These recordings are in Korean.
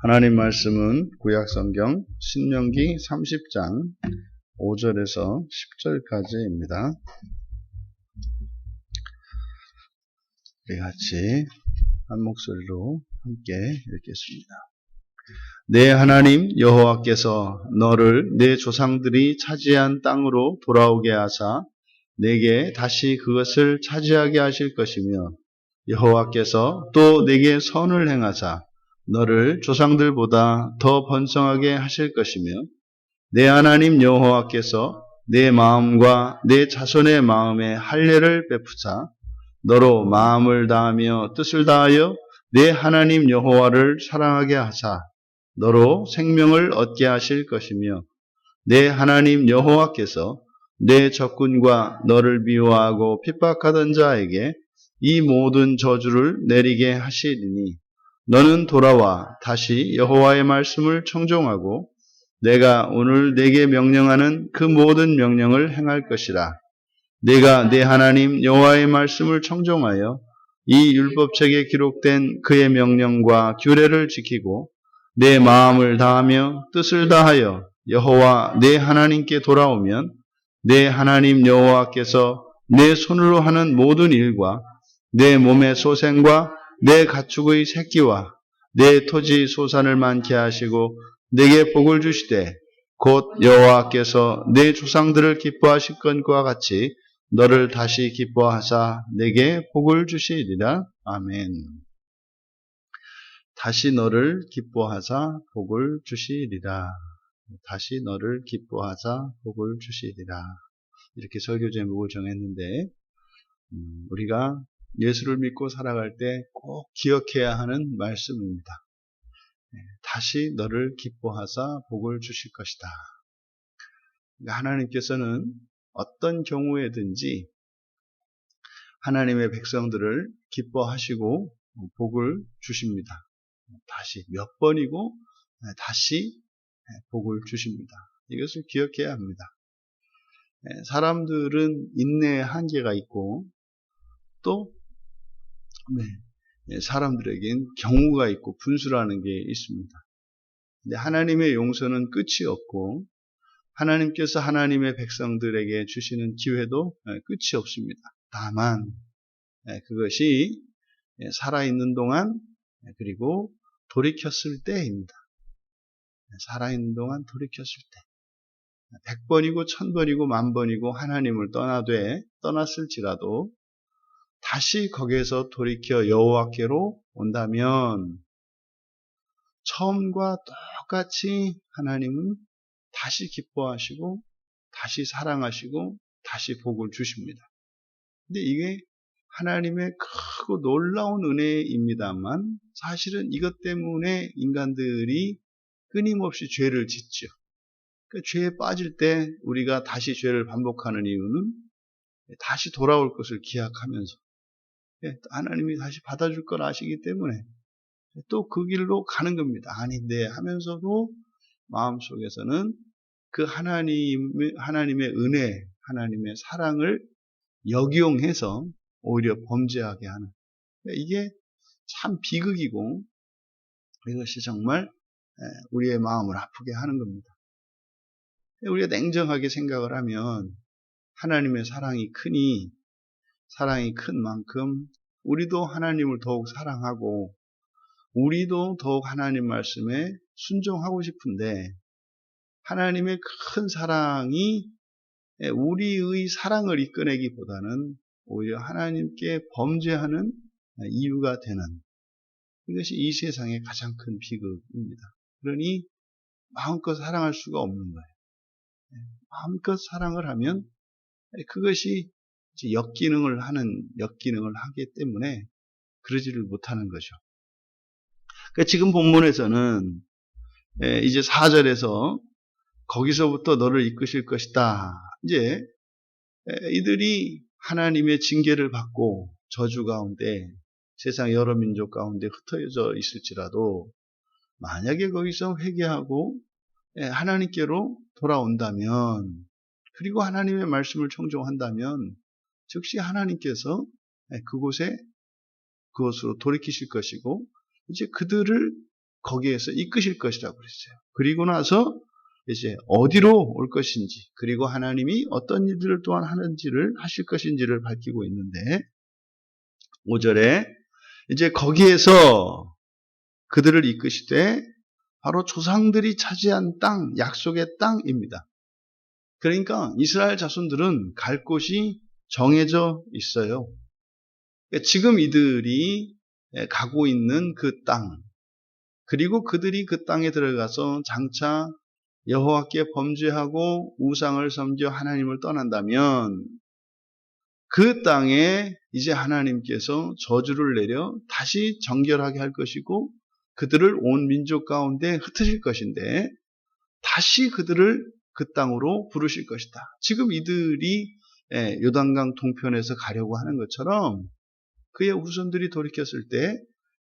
하나님 말씀은 구약성경 신명기 30장 5절에서 10절까지입니다. 우리 같이 한 목소리로 함께 읽겠습니다. 내 하나님 여호와께서 너를 내 조상들이 차지한 땅으로 돌아오게 하사 내게 다시 그것을 차지하게 하실 것이며, 여호와께서 또 내게 선을 행하사 너를 조상들보다 더 번성하게 하실 것이며, 내 하나님 여호와께서 내 마음과 내 자손의 마음에 할례를 베푸사 너로 마음을 다하며 뜻을 다하여 내 하나님 여호와를 사랑하게 하사 너로 생명을 얻게 하실 것이며, 내 하나님 여호와께서 내 적군과 너를 미워하고 핍박하던 자에게 이 모든 저주를 내리게 하시리니, 너는 돌아와 다시 여호와의 말씀을 청종하고 내가 오늘 내게 명령하는 그 모든 명령을 행할 것이라. 내가 내 하나님 여호와의 말씀을 청종하여 이 율법책에 기록된 그의 명령과 규례를 지키고 내 마음을 다하며 뜻을 다하여 여호와 내 하나님께 돌아오면, 내 하나님 여호와께서 내 손으로 하는 모든 일과 내 몸의 소생과 내 가축의 새끼와 내 토지 소산을 많게 하시고 내게 복을 주시되, 곧 여호와께서 내 조상들을 기뻐하실 것과 같이 너를 다시 기뻐하사 내게 복을 주시리라. 아멘. 다시 너를 기뻐하사 복을 주시리라. 다시 너를 기뻐하사 복을 주시리라. 이렇게 설교 제목을 정했는데, 우리가 예수를 믿고 살아갈 때 꼭 기억해야 하는 말씀입니다. 다시 너를 기뻐하사 복을 주실 것이다. 그러니까 하나님께서는 어떤 경우에든지 하나님의 백성들을 기뻐하시고 복을 주십니다. 다시 몇 번이고 다시 복을 주십니다. 이것을 기억해야 합니다. 사람들은 인내의 한계가 있고 또 사람들에겐 경우가 있고 분수라는 게 있습니다. 근데 하나님의 용서는 끝이 없고 하나님께서 하나님의 백성들에게 주시는 기회도 끝이 없습니다. 다만 그것이 살아있는 동안 그리고 돌이켰을 때입니다. 살아있는 동안 돌이켰을 때 100번이고 1000번이고 10,000번이고 하나님을 떠났을지라도 다시 거기에서 돌이켜 여호와께로 온다면 처음과 똑같이 하나님은 다시 기뻐하시고 다시 사랑하시고 다시 복을 주십니다. 근데 이게 하나님의 크고 놀라운 은혜입니다만 사실은 이것 때문에 인간들이 끊임없이 죄를 짓죠. 그러니까 죄에 빠질 때 우리가 다시 죄를 반복하는 이유는 다시 돌아올 것을 기약하면서 하나님이 다시 받아줄 걸 아시기 때문에 또 그 길로 가는 겁니다. 아닌데 하면서도 마음속에서는 그 하나님의 은혜, 하나님의 사랑을 역이용해서 오히려 범죄하게 하는, 이게 참 비극이고 이것이 정말 우리의 마음을 아프게 하는 겁니다. 우리가 냉정하게 생각을 하면 하나님의 사랑이 크니 사랑이 큰 만큼 우리도 하나님을 더욱 사랑하고 우리도 더욱 하나님 말씀에 순종하고 싶은데, 하나님의 큰 사랑이 우리의 사랑을 이끌어내기보다는 오히려 하나님께 범죄하는 이유가 되는, 이것이 이 세상의 가장 큰 비극입니다. 그러니 마음껏 사랑할 수가 없는 거예요. 마음껏 사랑을 하면 그것이 역기능을 하기 때문에 그러지를 못하는 거죠. 그러니까 지금 본문에서는 이제 4절에서 거기서부터 너를 이끄실 것이다. 이제 이들이 하나님의 징계를 받고 저주 가운데 세상 여러 민족 가운데 흩어져 있을지라도 만약에 거기서 회개하고 하나님께로 돌아온다면, 그리고 하나님의 말씀을 청종한다면 즉시 하나님께서 그곳으로 돌이키실 것이고 이제 그들을 거기에서 이끄실 것이라고 그랬어요. 그리고 나서 이제 어디로 올 것인지, 그리고 하나님이 어떤 일들을 또한 하는지를 하실 것인지를 밝히고 있는데 5절에 이제 거기에서 그들을 이끄시되 바로 조상들이 차지한 땅, 약속의 땅입니다. 그러니까 이스라엘 자손들은 갈 곳이 정해져 있어요. 지금 이들이 가고 있는 그 땅, 그리고 그들이 그 땅에 들어가서 장차 여호와께 범죄하고 우상을 섬겨 하나님을 떠난다면 그 땅에 이제 하나님께서 저주를 내려 다시 정결하게 할 것이고 그들을 온 민족 가운데 흩으실 것인데 다시 그들을 그 땅으로 부르실 것이다. 지금 이들이 요단강 동편에서 가려고 하는 것처럼 그의 후손들이 돌이켰을 때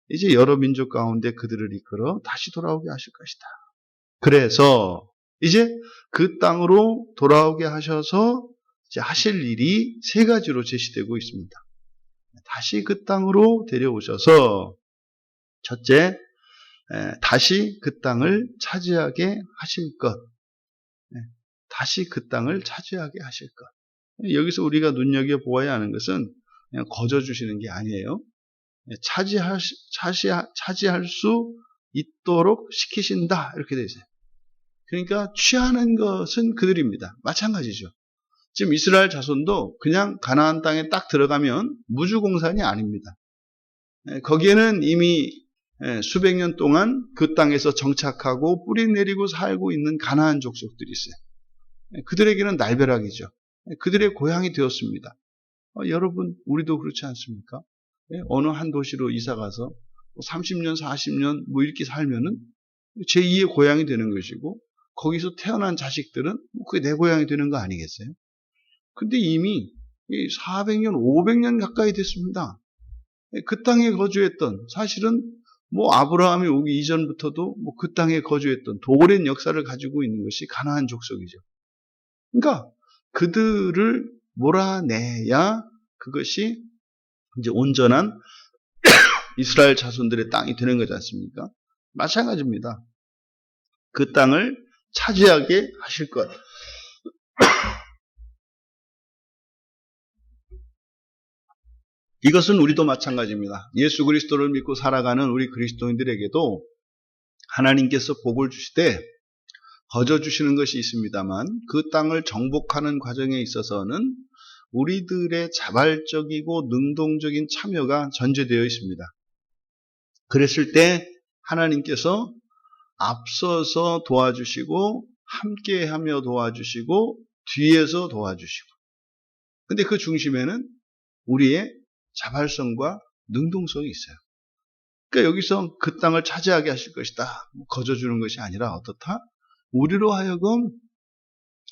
이제 여러 민족 가운데 그들을 이끌어 다시 돌아오게 하실 것이다. 그래서 이제 그 땅으로 돌아오게 하셔서 이제 하실 일이 세 가지로 제시되고 있습니다. 다시 그 땅으로 데려오셔서 첫째, 다시 그 땅을 차지하게 하실 것. 다시 그 땅을 차지하게 하실 것. 여기서 우리가 눈여겨보아야 하는 것은 그냥 거저주시는 게 아니에요. 차지할 수 있도록 시키신다. 이렇게 되어 있어요. 그러니까 취하는 것은 그들입니다. 마찬가지죠. 지금 이스라엘 자손도 그냥 가나안 땅에 딱 들어가면 무주공산이 아닙니다. 거기에는 이미 수백 년 동안 그 땅에서 정착하고 뿌리 내리고 살고 있는 가나안 족속들이 있어요. 그들에게는 날벼락이죠. 그들의 고향이 되었습니다. 여러분, 우리도 그렇지 않습니까? 어느 한 도시로 이사가서 30년, 40년 뭐 이렇게 살면은 제2의 고향이 되는 것이고 거기서 태어난 자식들은 그게 내 고향이 되는 거 아니겠어요? 근데 이미 400년, 500년 가까이 됐습니다. 그 땅에 거주했던, 사실은 뭐 아브라함이 오기 이전부터도 뭐 그 땅에 거주했던 오랜 역사를 가지고 있는 것이 가나안 족속이죠. 그러니까 그들을 몰아내야 그것이 이제 온전한 이스라엘 자손들의 땅이 되는 거지 않습니까? 마찬가지입니다. 그 땅을 차지하게 하실 것. 이것은 우리도 마찬가지입니다. 예수 그리스도를 믿고 살아가는 우리 그리스도인들에게도 하나님께서 복을 주시되 거저 주시는 것이 있습니다만 그 땅을 정복하는 과정에 있어서는 우리들의 자발적이고 능동적인 참여가 전제되어 있습니다. 그랬을 때 하나님께서 앞서서 도와주시고 함께하며 도와주시고 뒤에서 도와주시고, 근데 그 중심에는 우리의 자발성과 능동성이 있어요. 그러니까 여기서 그 땅을 차지하게 하실 것이다, 거저 주는 것이 아니라 어떻다? 우리로 하여금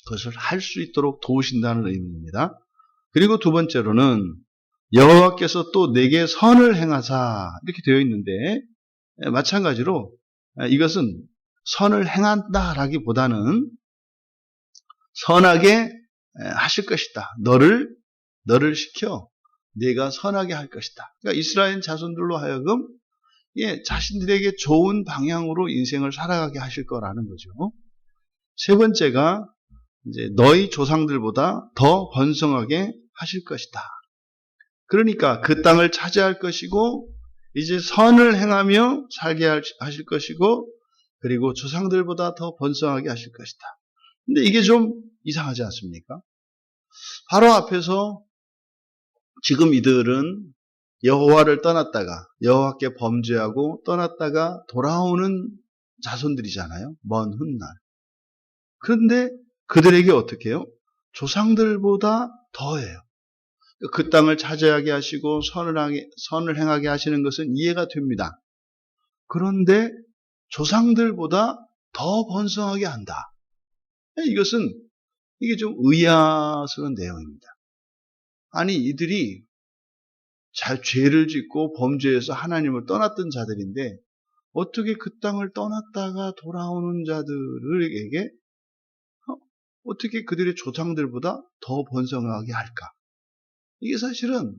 그것을 할 수 있도록 도우신다는 의미입니다. 그리고 두 번째로는 여호와께서 또 내게 선을 행하사 이렇게 되어 있는데, 마찬가지로 이것은 선을 행한다라기보다는 선하게 하실 것이다. 너를 시켜 내가 선하게 할 것이다. 그러니까 이스라엘 자손들로 하여금 자신들에게 좋은 방향으로 인생을 살아가게 하실 거라는 거죠. 세 번째가 이제 너희 조상들보다 더 번성하게 하실 것이다. 그러니까 그 땅을 차지할 것이고 이제 선을 행하며 살게 하실 것이고 그리고 조상들보다 더 번성하게 하실 것이다. 근데 이게 좀 이상하지 않습니까? 바로 앞에서 지금 이들은 여호와를 떠났다가 여호와께 범죄하고 떠났다가 돌아오는 자손들이잖아요. 먼 훗날. 그런데 그들에게 어떻게 해요? 조상들보다 더해요. 그 땅을 차지하게 하시고 선을 행하게 하시는 것은 이해가 됩니다. 그런데 조상들보다 더 번성하게 한다. 이게 좀 의아스러운 내용입니다. 아니, 이들이 죄를 짓고 범죄해서 하나님을 떠났던 자들인데 어떻게 그 땅을 떠났다가 돌아오는 자들에게 어떻게 그들의 조상들보다 더 번성하게 할까? 이게 사실은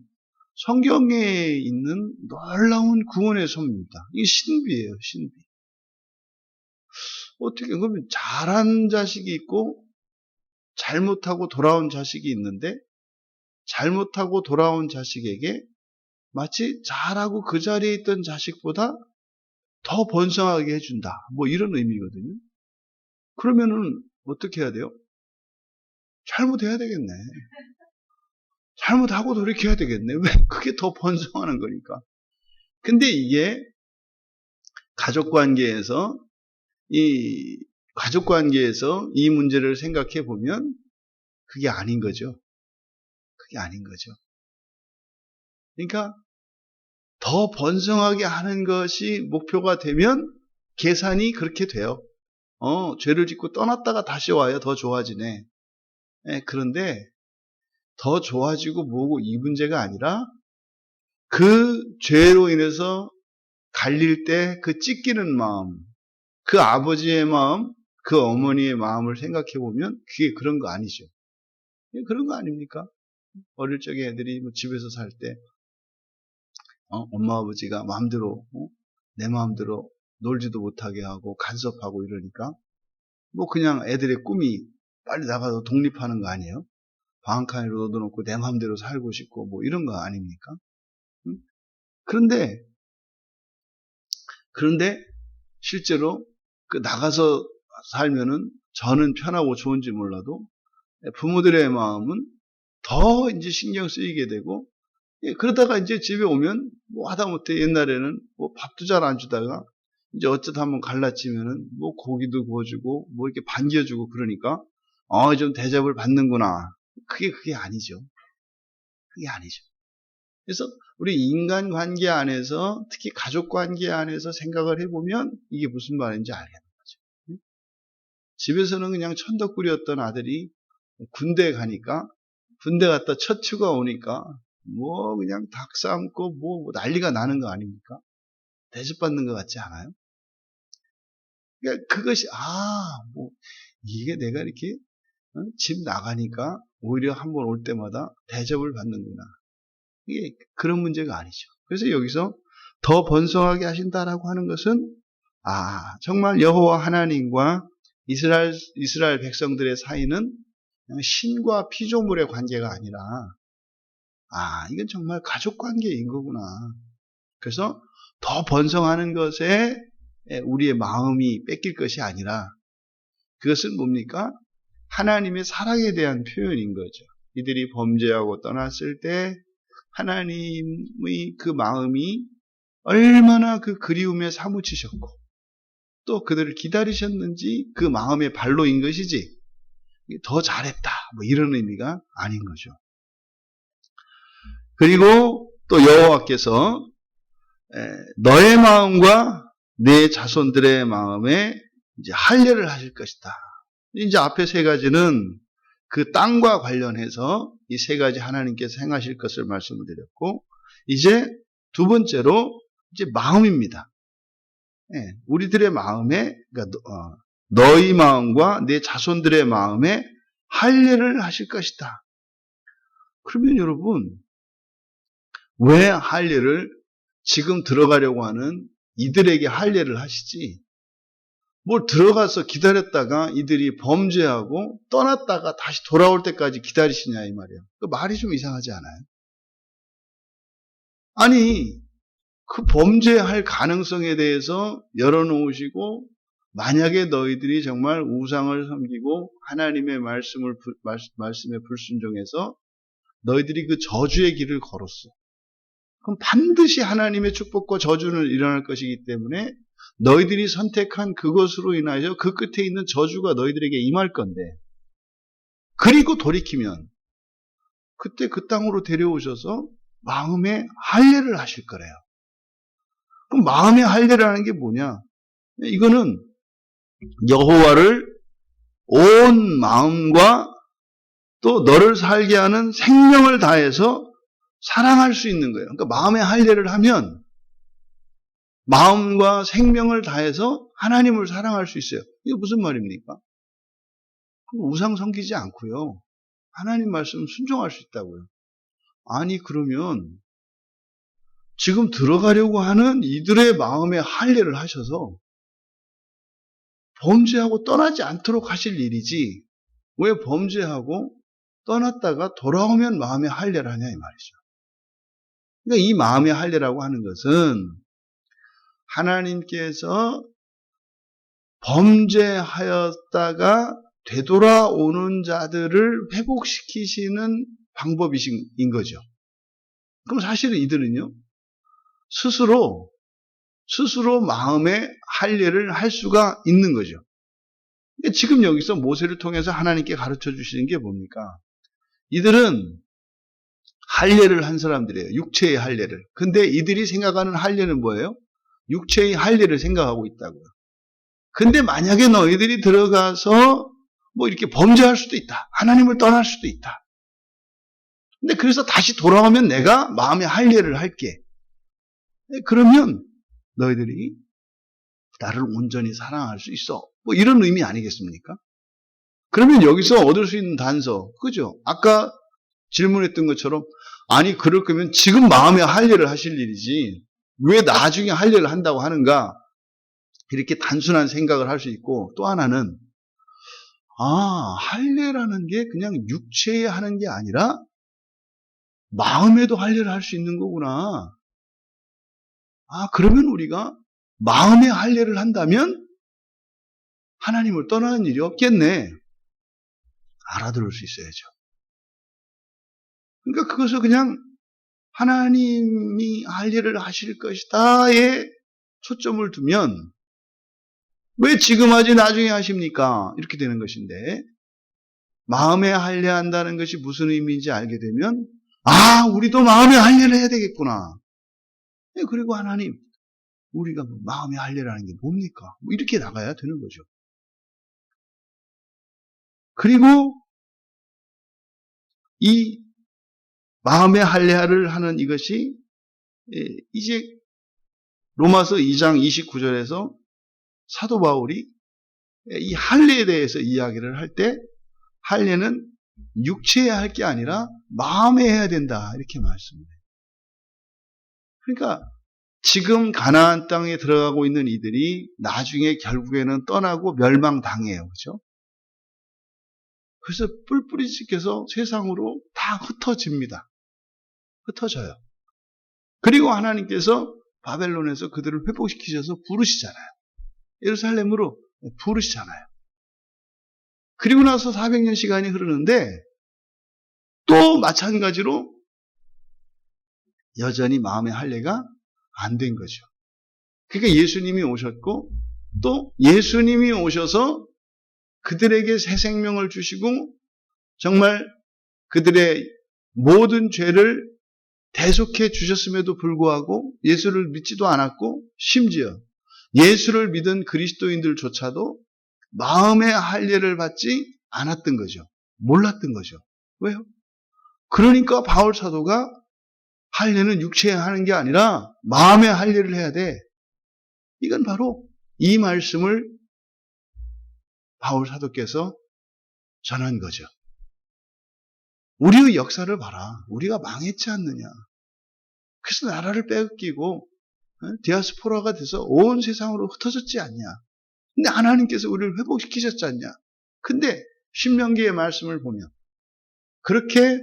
성경에 있는 놀라운 구원의 섭리입니다. 이게 신비예요, 신비. 어떻게, 그러면 잘한 자식이 있고, 잘못하고 돌아온 자식이 있는데, 잘못하고 돌아온 자식에게 마치 잘하고 그 자리에 있던 자식보다 더 번성하게 해준다. 뭐 이런 의미거든요. 그러면은 어떻게 해야 돼요? 잘못해야 되겠네. 잘못하고 돌이켜야 되겠네. 왜? 그게 더 번성하는 거니까. 근데 이게 가족관계에서 이 문제를 생각해 보면 그게 아닌 거죠. 그게 아닌 거죠. 그러니까 더 번성하게 하는 것이 목표가 되면 계산이 그렇게 돼요. 죄를 짓고 떠났다가 다시 와야 더 좋아지네. 그런데 더 좋아지고 뭐고 이 문제가 아니라 그 죄로 인해서 갈릴 때 그 찢기는 마음, 그 아버지의 마음, 그 어머니의 마음을 생각해 보면 그게 그런 거 아니죠. 그런 거 아닙니까? 어릴 적에 애들이 뭐 집에서 살 때 엄마 아버지가 마음대로 내 마음대로 놀지도 못하게 하고 간섭하고 이러니까 뭐 그냥 애들의 꿈이 빨리 나가서 독립하는 거 아니에요? 방 한 칸에 넣어놓고 내 마음대로 살고 싶고 뭐 이런 거 아닙니까? 응? 그런데 실제로 그 나가서 살면은 저는 편하고 좋은지 몰라도 부모들의 마음은 더 이제 신경 쓰이게 되고, 그러다가 이제 집에 오면 뭐 하다못해 옛날에는 뭐 밥도 잘 안 주다가 이제 어쩌다 한번 갈라치면은 뭐 고기도 구워주고 뭐 이렇게 반겨주고 그러니까 좀 대접을 받는구나. 그게 아니죠. 그게 아니죠. 그래서 우리 인간관계 안에서 특히 가족관계 안에서 생각을 해보면 이게 무슨 말인지 알겠는 거죠. 집에서는 그냥 천덕꾸리였던 아들이 군대 가니까 군대 갔다 첫 휴가 오니까 뭐 그냥 닭 삶고 뭐 난리가 나는 거 아닙니까? 대접받는 것 같지 않아요? 그러니까 그것이 뭐 이게 내가 이렇게 집 나가니까 오히려 한번 올 때마다 대접을 받는구나. 이게 그런 문제가 아니죠. 그래서 여기서 더 번성하게 하신다라고 하는 것은 정말 여호와 하나님과 이스라엘 백성들의 사이는 그냥 신과 피조물의 관계가 아니라 이건 정말 가족 관계인 거구나. 그래서 더 번성하는 것에 우리의 마음이 뺏길 것이 아니라 그것은 뭡니까? 하나님의 사랑에 대한 표현인 거죠. 이들이 범죄하고 떠났을 때 하나님의 그 마음이 얼마나 그 그리움에 사무치셨고 또 그들을 기다리셨는지 그 마음의 발로인 것이지 더 잘했다 뭐 이런 의미가 아닌 거죠. 그리고 또 여호와께서 너의 마음과 내 자손들의 마음에 이제 할례를 하실 것이다. 이제 앞에 세 가지는 그 땅과 관련해서 이 세 가지 하나님께서 행하실 것을 말씀을 드렸고, 이제 두 번째로 이제 마음입니다. 우리들의 마음에, 그러니까 너희 마음과 내 자손들의 마음에 할례를 하실 것이다. 그러면 여러분, 왜 할례를 지금 들어가려고 하는 이들에게 할례를 하시지? 뭘 들어가서 기다렸다가 이들이 범죄하고 떠났다가 다시 돌아올 때까지 기다리시냐 이 말이에요. 그 말이 좀 이상하지 않아요? 아니 그 범죄할 가능성에 대해서 열어놓으시고 만약에 너희들이 정말 우상을 섬기고 하나님의 말씀에 불순종해서 너희들이 그 저주의 길을 걸었어. 그럼 반드시 하나님의 축복과 저주는 일어날 것이기 때문에 너희들이 선택한 그것으로 인하여 그 끝에 있는 저주가 너희들에게 임할 건데, 그리고 돌이키면 그때 그 땅으로 데려오셔서 마음에 할례를 하실 거래요. 그럼 마음에 할례를 하는 게 뭐냐? 이거는 여호와를 온 마음과 또 너를 살게 하는 생명을 다해서 사랑할 수 있는 거예요. 그러니까 마음에 할례를 하면 마음과 생명을 다해서 하나님을 사랑할 수 있어요. 이게 무슨 말입니까? 우상 섬기지 않고요. 하나님 말씀 순종할 수 있다고요. 아니 그러면 지금 들어가려고 하는 이들의 마음에 할례를 하셔서 범죄하고 떠나지 않도록 하실 일이지 왜 범죄하고 떠났다가 돌아오면 마음의 할례를 하냐 이 말이죠. 그러니까 이 마음의 할례라고 하는 것은 하나님께서 범죄하였다가 되돌아오는 자들을 회복시키시는 방법이신 거죠. 그럼 사실은 이들은요, 스스로 마음의 할례를 할 수가 있는 거죠. 그러니까 지금 여기서 모세를 통해서 하나님께 가르쳐 주시는 게 뭡니까? 이들은 할례를 한 사람들이에요. 육체의 할례를. 근데 이들이 생각하는 할례는 뭐예요? 육체의 할례를 생각하고 있다고요. 근데 만약에 너희들이 들어가서 뭐 이렇게 범죄할 수도 있다. 하나님을 떠날 수도 있다. 근데 그래서 다시 돌아오면 내가 마음의 할례를 할게. 그러면 너희들이 나를 온전히 사랑할 수 있어. 뭐 이런 의미 아니겠습니까? 그러면 여기서 얻을 수 있는 단서, 그죠? 아까 질문했던 것처럼 아니 그럴 거면 지금 마음의 할례를 하실 일이지 왜 나중에 할례를 한다고 하는가? 이렇게 단순한 생각을 할 수 있고 또 하나는 할례라는 게 그냥 육체에 하는 게 아니라 마음에도 할례를 할 수 있는 거구나. 그러면 우리가 마음의 할례를 한다면 하나님을 떠나는 일이 없겠네. 알아들을 수 있어야죠. 그러니까 그것을 그냥 하나님이 할례를 하실 것이다에 초점을 두면 왜 지금 하지 나중에 하십니까? 이렇게 되는 것인데 마음에 할례한다는 것이 무슨 의미인지 알게 되면 우리도 마음에 할례를 해야 되겠구나. 그리고 하나님 우리가 마음에 할례라는 게 뭡니까? 이렇게 나가야 되는 거죠. 그리고 이 마음의 할례를 하는 이것이 이제 로마서 2장 29절에서 사도 바울이 이 할례에 대해서 이야기를 할 때 할례는 육체에 할 게 아니라 마음에 해야 된다 이렇게 말씀해요. 그러니까 지금 가나안 땅에 들어가고 있는 이들이 나중에 결국에는 떠나고 멸망당해요. 그렇죠? 그래서 뿔뿔이 찢겨서 세상으로 다 흩어집니다. 흩어져요. 그리고 하나님께서 바벨론에서 그들을 회복시키셔서 부르시잖아요. 예루살렘으로 부르시잖아요. 그리고 나서 400년 시간이 흐르는데 또 마찬가지로 여전히 마음의 할례가 안 된 거죠. 그러니까 예수님이 오셨고 또 예수님이 오셔서 그들에게 새 생명을 주시고 정말 그들의 모든 죄를 대속해 주셨음에도 불구하고 예수를 믿지도 않았고 심지어 예수를 믿은 그리스도인들조차도 마음의 할례를 받지 않았던 거죠. 몰랐던 거죠. 왜요? 그러니까 바울 사도가 할례는 육체에 하는 게 아니라 마음의 할례를 해야 돼. 이건 바로 이 말씀을 바울 사도께서 전한 거죠. 우리의 역사를 봐라. 우리가 망했지 않느냐. 그래서 나라를 빼앗기고 디아스포라가 돼서 온 세상으로 흩어졌지 않냐. 근데 하나님께서 우리를 회복시키셨지 않냐. 근데 신명기의 말씀을 보면 그렇게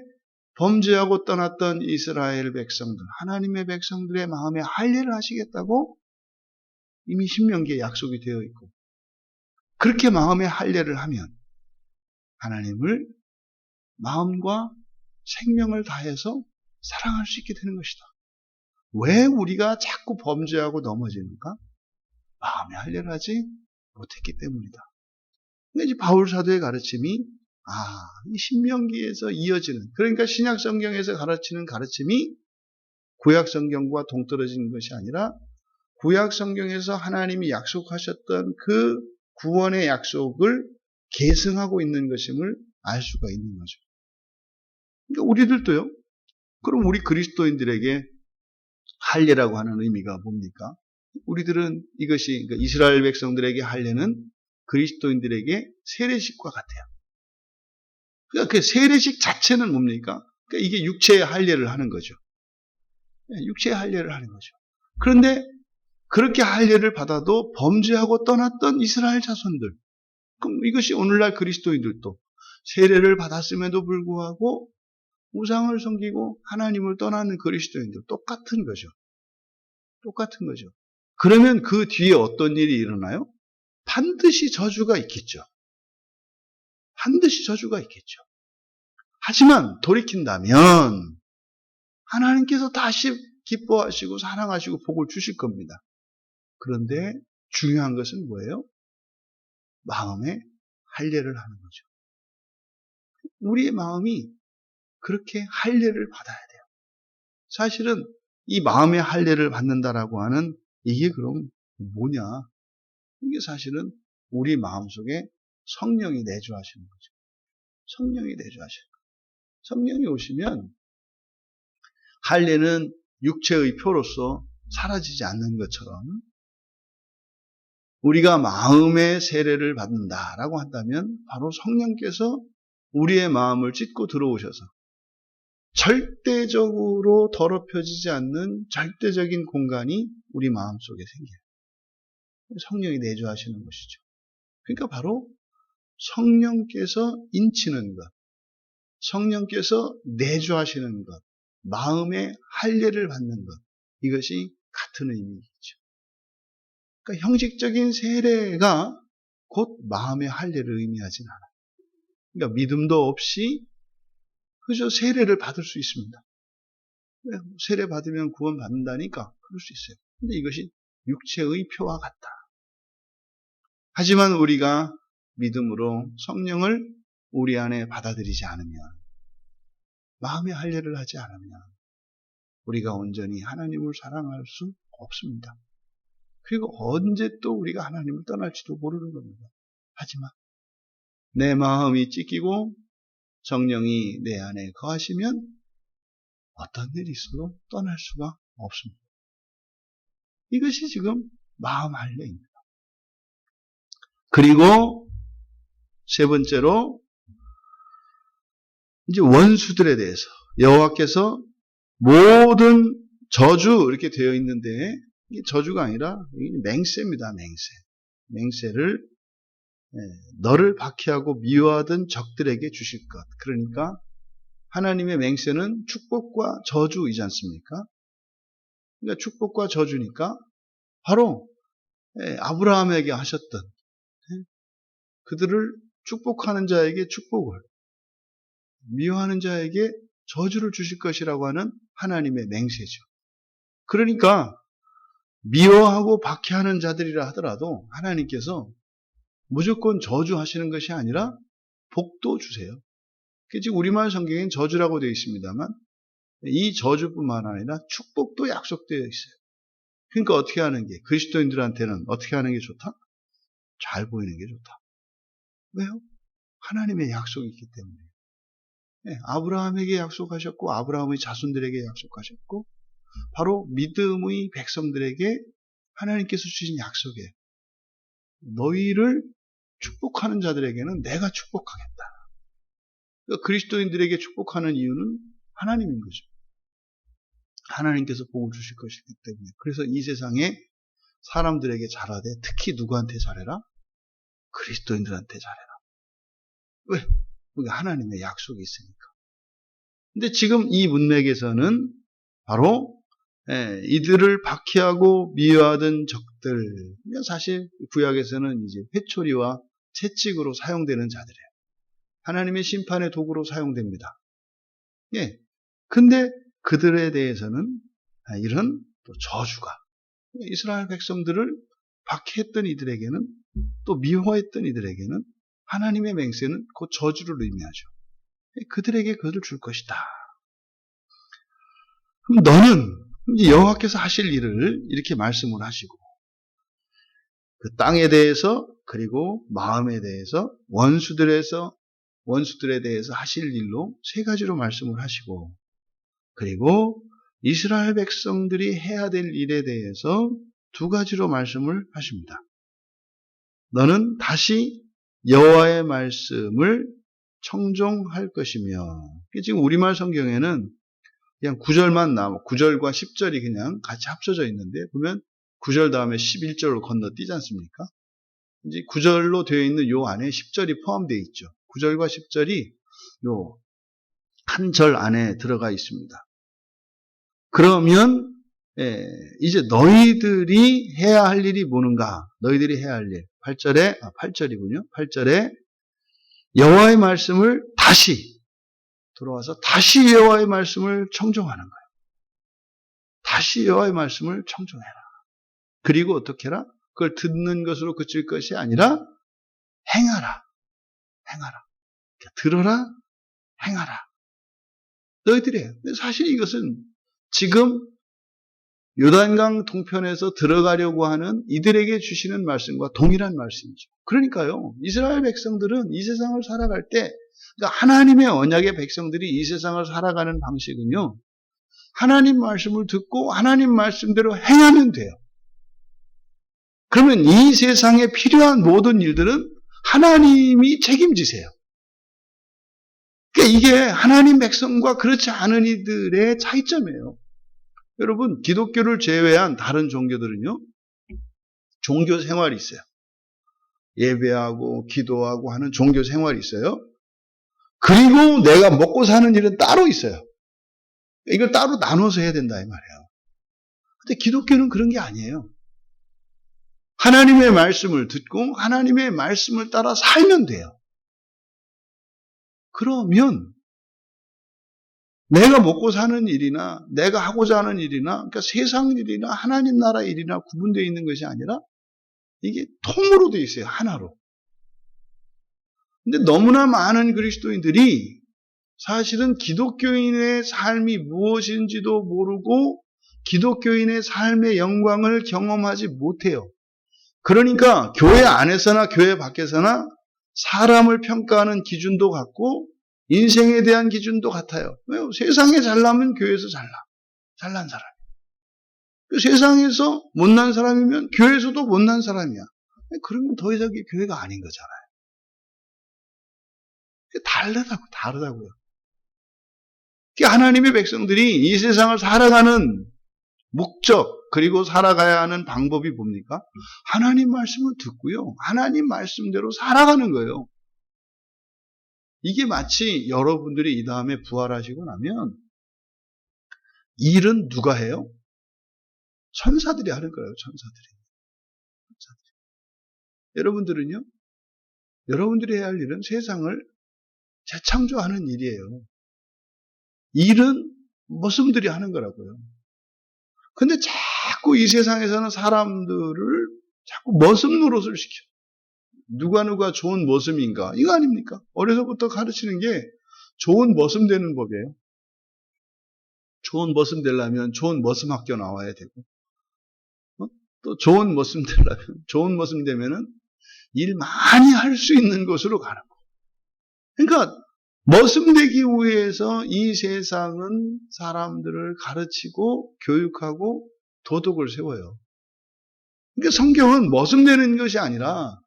범죄하고 떠났던 이스라엘 백성들, 하나님의 백성들의 마음에 할례를 하시겠다고 이미 신명기에 약속이 되어 있고 그렇게 마음에 할례를 하면 하나님을 마음과 생명을 다해서 사랑할 수 있게 되는 것이다. 왜 우리가 자꾸 범죄하고 넘어지는가? 마음에 할례를 하지 못했기 때문이다. 근데 이제 바울 사도의 가르침이 이 신명기에서 이어지는, 그러니까 신약 성경에서 가르치는 가르침이 구약 성경과 동떨어진 것이 아니라 구약 성경에서 하나님이 약속하셨던 그 구원의 약속을 계승하고 있는 것임을 알 수가 있는 거죠. 그러니까 우리들도요. 그럼 우리 그리스도인들에게 할례라고 하는 의미가 뭡니까? 우리들은 이것이 그러니까 이스라엘 백성들에게 할례는 그리스도인들에게 세례식과 같아요. 그러니까 그 세례식 자체는 뭡니까? 그러니까 이게 육체의 할례를 하는 거죠. 육체의 할례를 하는 거죠. 그런데 그렇게 할례를 받아도 범죄하고 떠났던 이스라엘 자손들. 그럼 이것이 오늘날 그리스도인들도 세례를 받았음에도 불구하고 우상을 섬기고 하나님을 떠나는 그리스도인들 똑같은 거죠. 똑같은 거죠. 그러면 그 뒤에 어떤 일이 일어나요? 반드시 저주가 있겠죠. 반드시 저주가 있겠죠. 하지만 돌이킨다면 하나님께서 다시 기뻐하시고 사랑하시고 복을 주실 겁니다. 그런데 중요한 것은 뭐예요? 마음에 할례를 하는 거죠. 우리의 마음이 그렇게 할례를 받아야 돼요. 사실은 이 마음의 할례를 받는다라고 하는 이게 그럼 뭐냐? 이게 사실은 우리 마음속에 성령이 내주하시는 거죠. 성령이 내주하시는 거예요. 성령이 오시면 할례는 육체의 표로서 사라지지 않는 것처럼 우리가 마음의 세례를 받는다라고 한다면 바로 성령께서 우리의 마음을 찢고 들어오셔서 절대적으로 더럽혀지지 않는 절대적인 공간이 우리 마음속에 생겨요. 성령이 내주하시는 것이죠. 그러니까 바로 성령께서 인치는 것, 성령께서 내주하시는 것, 마음의 할례를 받는 것, 이것이 같은 의미이죠. 그러니까 형식적인 세례가 곧 마음의 할례를 의미하진 않아요. 그러니까 믿음도 없이 그저 세례를 받을 수 있습니다. 세례 받으면 구원 받는다니까 그럴 수 있어요. 근데 이것이 육체의 표와 같다. 하지만 우리가 믿음으로 성령을 우리 안에 받아들이지 않으면, 마음의 할례를 하지 않으면 우리가 온전히 하나님을 사랑할 수 없습니다. 그리고 언제 또 우리가 하나님을 떠날지도 모르는 겁니다. 하지만 내 마음이 찢기고 성령이 내 안에 거하시면 어떤 일이 있어도 떠날 수가 없습니다. 이것이 지금 마음 할례입니다. 그리고 세 번째로 이제 원수들에 대해서 여호와께서 모든 저주 이렇게 되어 있는데 이게 저주가 아니라 맹세입니다. 맹세를 너를 박해하고 미워하던 적들에게 주실 것. 그러니까 하나님의 맹세는 축복과 저주이지 않습니까? 그러니까 축복과 저주니까 바로 아브라함에게 하셨던 그들을 축복하는 자에게 축복을, 미워하는 자에게 저주를 주실 것이라고 하는 하나님의 맹세죠. 그러니까 미워하고 박해하는 자들이라 하더라도 하나님께서 무조건 저주하시는 것이 아니라 복도 주세요. 지금 우리말 성경엔 저주라고 되어 있습니다만 이 저주뿐만 아니라 축복도 약속되어 있어요. 그러니까 어떻게 하는 게, 그리스도인들한테는 어떻게 하는 게 좋다? 잘 보이는 게 좋다. 왜요? 하나님의 약속이 있기 때문에. 아브라함에게 약속하셨고 아브라함의 자손들에게 약속하셨고 바로 믿음의 백성들에게 하나님께서 주신 약속이에요. 너희를 축복하는 자들에게는 내가 축복하겠다. 그러니까 그리스도인들에게 축복하는 이유는 하나님인 거죠. 하나님께서 복을 주실 것이기 때문에. 그래서 이 세상에 사람들에게 잘하되 특히 누구한테 잘해라? 그리스도인들한테 잘해라. 왜? 그게 하나님의 약속이 있으니까. 근데 지금 이 문맥에서는 바로 이들을 박해하고 미워하던 적들, 사실 구약에서는 이제 회초리와 채찍으로 사용되는 자들이에요. 하나님의 심판의 도구로 사용됩니다. 예. 근데 그들에 대해서는 이런 또 저주가, 이스라엘 백성들을 박해했던 이들에게는, 또 미워했던 이들에게는 하나님의 맹세는 그 저주를 의미하죠. 그들에게 그것을 줄 것이다. 그럼 너는 여호와께서 하실 일을 이렇게 말씀을 하시고, 그 땅에 대해서, 그리고 마음에 대해서, 원수들에 대해서 하실 일로 세 가지로 말씀을 하시고, 그리고 이스라엘 백성들이 해야 될 일에 대해서 두 가지로 말씀을 하십니다. 너는 다시 여호와의 말씀을 청종할 것이며, 지금 우리말 성경에는 그냥 9절만 나와, 9절과 10절이 그냥 같이 합쳐져 있는데, 보면 9절 다음에 11절로 건너뛰지 않습니까? 이제 9절로 되어 있는 요 안에 10절이 포함되어 있죠. 9절과 10절이 요 한 절 안에 들어가 있습니다. 그러면 이제 너희들이 해야 할 일이 뭐는가? 너희들이 해야 할 일. 8절이군요. 8절에 여호와의 말씀을 다시 돌아와서 다시 여호와의 말씀을 청종하는 거예요. 다시 여호와의 말씀을 청종해라. 그리고 어떻게 해라? 그걸 듣는 것으로 그칠 것이 아니라 행하라. 행하라. 들어라. 행하라. 너희들이 해요. 사실 이것은 지금 요단강 동편에서 들어가려고 하는 이들에게 주시는 말씀과 동일한 말씀이죠. 그러니까요. 이스라엘 백성들은 이 세상을 살아갈 때 그러니까 하나님의 언약의 백성들이 이 세상을 살아가는 방식은요. 하나님 말씀을 듣고 하나님 말씀대로 행하면 돼요. 그러면 이 세상에 필요한 모든 일들은 하나님이 책임지세요. 그러니까 이게 하나님 백성과 그렇지 않은 이들의 차이점이에요. 여러분, 기독교를 제외한 다른 종교들은요, 종교 생활이 있어요. 예배하고 기도하고 하는 종교 생활이 있어요. 그리고 내가 먹고 사는 일은 따로 있어요. 이걸 따로 나눠서 해야 된다 이 말이에요. 근데 기독교는 그런 게 아니에요. 하나님의 말씀을 듣고 하나님의 말씀을 따라 살면 돼요. 그러면 내가 먹고 사는 일이나 내가 하고자 하는 일이나 그러니까 세상 일이나 하나님 나라 일이나 구분되어 있는 것이 아니라 이게 통으로 되어 있어요. 하나로. 근데 너무나 많은 그리스도인들이 사실은 기독교인의 삶이 무엇인지도 모르고 기독교인의 삶의 영광을 경험하지 못해요. 그러니까 교회 안에서나 교회 밖에서나 사람을 평가하는 기준도 같고 인생에 대한 기준도 같아요. 왜요? 세상에 잘나면 교회에서 잘나. 잘난 사람. 세상에서 못난 사람이면 교회에서도 못난 사람이야. 그러면 더 이상 교회가 아닌 거잖아요. 다르다고요. 하나님의 백성들이 이 세상을 살아가는 목적, 그리고 살아가야 하는 방법이 뭡니까? 하나님 말씀을 듣고요. 하나님 말씀대로 살아가는 거예요. 이게 마치 여러분들이 이 다음에 부활하시고 나면 일은 누가 해요? 천사들이 하는 거예요. 천사들이. 여러분들은요? 여러분들이 해야 할 일은 세상을 재창조하는 일이에요. 일은 머슴들이 하는 거라고요. 근데 자꾸 이 세상에서는 사람들을 자꾸 머슴 노릇을 시켜. 누가 좋은 머슴인가? 이거 아닙니까? 어려서부터 가르치는 게 좋은 머슴 되는 법이에요. 좋은 머슴 되려면 좋은 머슴 학교 나와야 되고, 또 좋은 머슴 되려면, 좋은 머슴 되면은 일 많이 할 수 있는 곳으로 가는 거. 그러니까 머슴 되기 위해서 이 세상은 사람들을 가르치고 교육하고 도덕을 세워요. 그러니까 성경은 머슴 되는 것이 아니라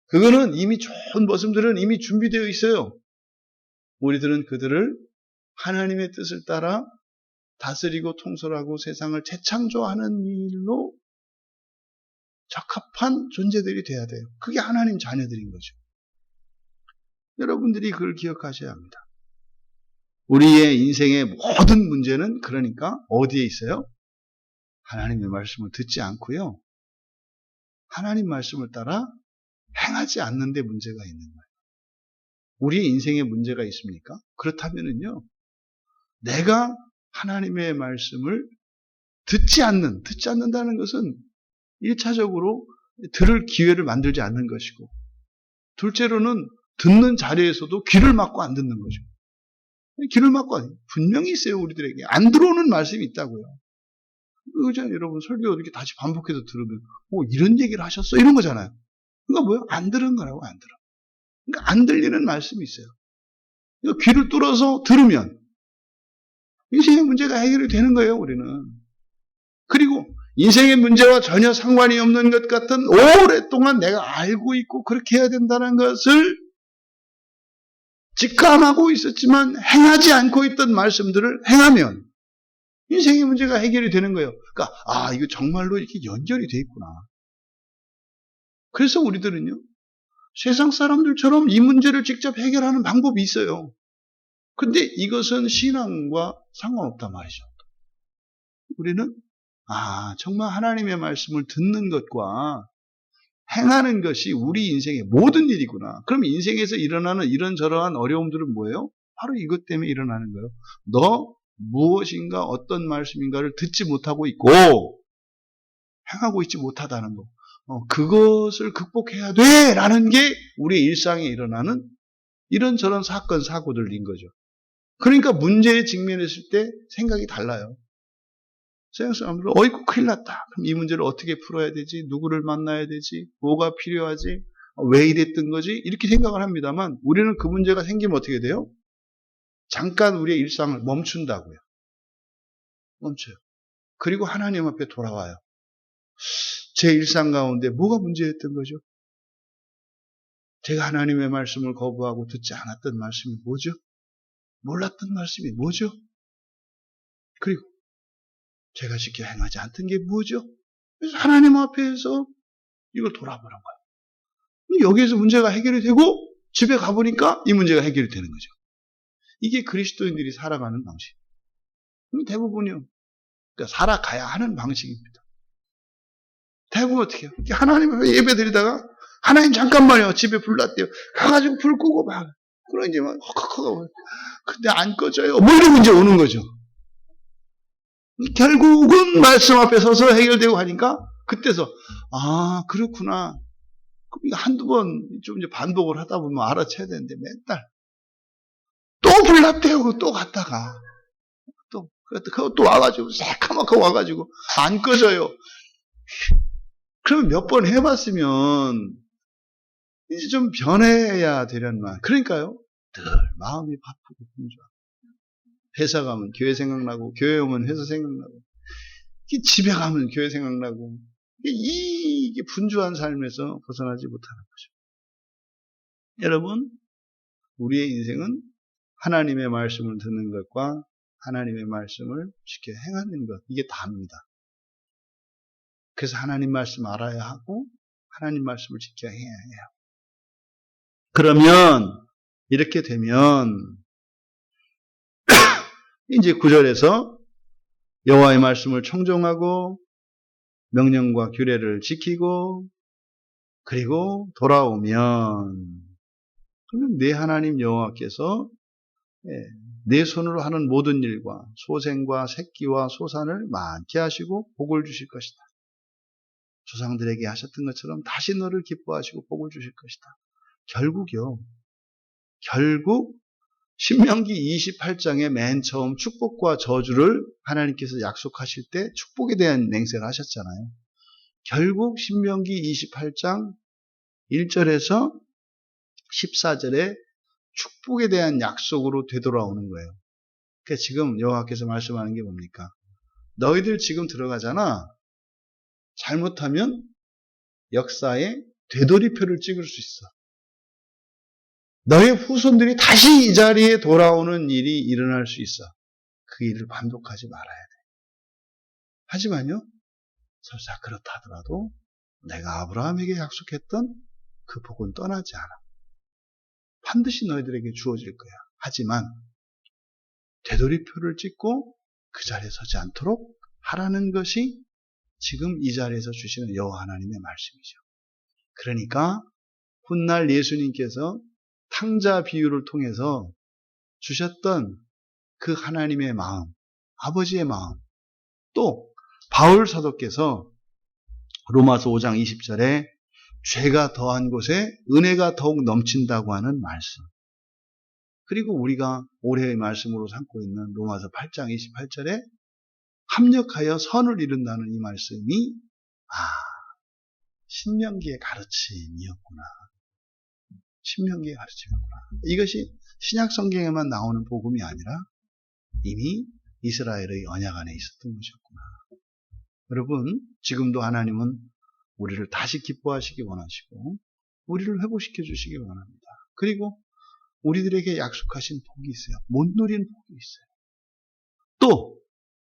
그거는 이미 좋은 머슴들은 이미 준비되어 있어요. 우리들은 그들을 하나님의 뜻을 따라 다스리고 통솔하고 세상을 재창조하는 일로 적합한 존재들이 돼야 돼요. 그게 하나님 자녀들인 거죠. 여러분들이 그걸 기억하셔야 합니다. 우리의 인생의 모든 문제는 그러니까 어디에 있어요? 하나님의 말씀을 듣지 않고요. 하나님 말씀을 따라 행하지 않는 데 문제가 있는 거예요. 우리의 인생에 문제가 있습니까? 그렇다면은요. 내가 하나님의 말씀을 듣지 않는다는 것은 1차적으로 들을 기회를 만들지 않는 것이고 둘째로는 듣는 자리에서도 귀를 막고 안 듣는 거죠. 귀를 막고 분명히 있어요. 우리들에게. 안 들어오는 말씀이 있다고요. 그죠? 여러분 설교 이렇게 다시 반복해서 들으면 이런 얘기를 하셨어? 이런 거잖아요. 그러니까 뭐예요? 안 들은 거라고 안 들어. 그러니까 안 들리는 말씀이 있어요. 그러니까 귀를 뚫어서 들으면 인생의 문제가 해결이 되는 거예요. 우리는. 그리고 인생의 문제와 전혀 상관이 없는 것 같은 오랫동안 내가 알고 있고 그렇게 해야 된다는 것을 직감하고 있었지만 행하지 않고 있던 말씀들을 행하면 인생의 문제가 해결이 되는 거예요. 그러니까 이거 정말로 이렇게 연결이 돼 있구나. 그래서 우리들은요, 세상 사람들처럼 이 문제를 직접 해결하는 방법이 있어요. 근데 이것은 신앙과 상관없단 말이죠. 우리는 정말 하나님의 말씀을 듣는 것과 행하는 것이 우리 인생의 모든 일이구나. 그럼 인생에서 일어나는 이런저러한 어려움들은 뭐예요? 바로 이것 때문에 일어나는 거예요. 너 무엇인가 어떤 말씀인가를 듣지 못하고 있고 행하고 있지 못하다는 거. 그것을 극복해야 돼! 라는 게 우리의 일상에 일어나는 이런저런 사건, 사고들인 거죠. 그러니까 문제에 직면했을 때 생각이 달라요. 세상 사람들은 어이구 큰일 났다. 그럼 이 문제를 어떻게 풀어야 되지? 누구를 만나야 되지? 뭐가 필요하지? 왜 이랬던 거지? 이렇게 생각을 합니다만 우리는 그 문제가 생기면 어떻게 돼요? 잠깐 우리의 일상을 멈춘다고요. 멈춰요. 그리고 하나님 앞에 돌아와요. 제 일상 가운데 뭐가 문제였던 거죠? 제가 하나님의 말씀을 거부하고 듣지 않았던 말씀이 뭐죠? 몰랐던 말씀이 뭐죠? 그리고 제가 지켜 행하지 않던 게 뭐죠? 그래서 하나님 앞에서 이걸 돌아보는 거예요. 여기에서 문제가 해결이 되고 집에 가보니까 이 문제가 해결이 되는 거죠. 이게 그리스도인들이 살아가는 방식. 대부분이요. 그러니까 살아가야 하는 방식입니다. 대부분 어떻게 해요? 하나님 앞에 예배 드리다가 하나님 잠깐만요. 집에 불 났대요. 가가지고 불 끄고 막 그러니 막 헉헉헉 근데 안 꺼져요. 뭐 이런 문제 오는 거죠. 결국은 말씀 앞에 서서 해결되고 하니까 그때서 그렇구나. 한두 번 좀 이제 반복을 하다 보면 알아채야 되는데 맨날 또 불났대요. 또 갔다가 그것도 와가지고 새까맣게 와가지고 안 꺼져요. 그러면 몇 번 해봤으면 이제 좀 변해야 되란 말. 그러니까요. 늘 마음이 바쁘고 분주하고 회사 가면 교회 생각나고 교회 오면 회사 생각나고 집에 가면 교회 생각나고 이게 분주한 삶에서 벗어나지 못하는 거죠. 여러분, 우리의 인생은 하나님의 말씀을 듣는 것과 하나님의 말씀을 지켜 행하는 것, 이게 다입니다. 그래서 하나님 말씀 알아야 하고 하나님 말씀을 지켜 해야 해요. 그러면 이렇게 되면 이제 9절에서 여호와의 말씀을 청종하고 명령과 규례를 지키고 그리고 돌아오면 그러면 내 하나님 여호와께서 내 손으로 하는 모든 일과 소생과 새끼와 소산을 많게 하시고 복을 주실 것이다. 조상들에게 하셨던 것처럼 다시 너를 기뻐하시고 복을 주실 것이다. 결국 신명기 28장의 맨 처음 축복과 저주를 하나님께서 약속하실 때 축복에 대한 맹세를 하셨잖아요. 결국 신명기 28장 1절에서 14절에 축복에 대한 약속으로 되돌아오는 거예요. 그러니까 지금 여호와께서 말씀하는 게 뭡니까? 너희들 지금 들어가잖아. 잘못하면 역사에 되돌이표를 찍을 수 있어. 너의 후손들이 다시 이 자리에 돌아오는 일이 일어날 수 있어. 그 일을 반복하지 말아야 돼. 하지만요, 설사 그렇다 하더라도 내가 아브라함에게 약속했던 그 복은 떠나지 않아. 반드시 너희들에게 주어질 거야. 하지만 되돌이표를 찍고 그 자리에 서지 않도록 하라는 것이 지금 이 자리에서 주시는 여호와 하나님의 말씀이죠. 그러니까 훗날 예수님께서 탕자 비유를 통해서 주셨던 그 하나님의 마음, 아버지의 마음, 또 바울 사도께서 로마서 5장 20절에 죄가 더한 곳에 은혜가 더욱 넘친다고 하는 말씀, 그리고 우리가 올해의 말씀으로 삼고 있는 로마서 8장 28절에 합력하여 선을 이룬다는 이 말씀이 신명기의 가르침이었구나. 신명기의 가르침이었구나. 이것이 신약 성경에만 나오는 복음이 아니라 이미 이스라엘의 언약 안에 있었던 것이었구나. 여러분, 지금도 하나님은 우리를 다시 기뻐하시기 원하시고 우리를 회복시켜 주시기 원합니다. 그리고 우리들에게 약속하신 복이 있어요. 못 누린 복이 있어요. 또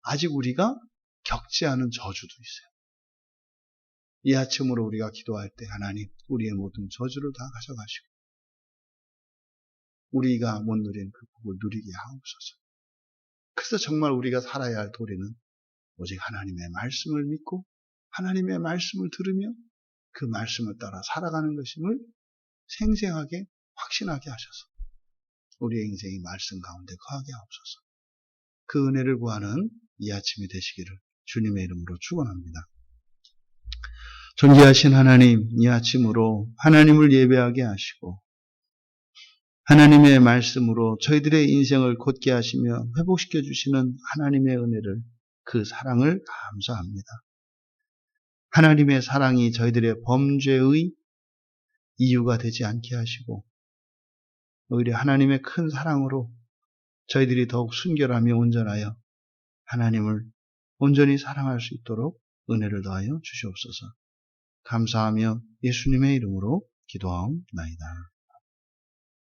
아직 우리가 겪지 않은 저주도 있어요. 이 아침으로 우리가 기도할 때 하나님 우리의 모든 저주를 다 가져가시고 우리가 못 누린 그 복을 누리게 하옵소서. 그래서 정말 우리가 살아야 할 도리는 오직 하나님의 말씀을 믿고 하나님의 말씀을 들으며 그 말씀을 따라 살아가는 것임을 생생하게 확신하게 하셔서 우리의 인생이 말씀 가운데 거하게 하옵소서. 그 은혜를 구하는 이 아침이 되시기를 주님의 이름으로 축원합니다. 존귀하신 하나님, 이 아침으로 하나님을 예배하게 하시고 하나님의 말씀으로 저희들의 인생을 곧게 하시며 회복시켜 주시는 하나님의 은혜를, 그 사랑을 감사합니다. 하나님의 사랑이 저희들의 범죄의 이유가 되지 않게 하시고 오히려 하나님의 큰 사랑으로 저희들이 더욱 순결하며 온전하여 하나님을 온전히 사랑할 수 있도록 은혜를 더하여 주시옵소서. 감사하며 예수님의 이름으로 기도하옵나이다.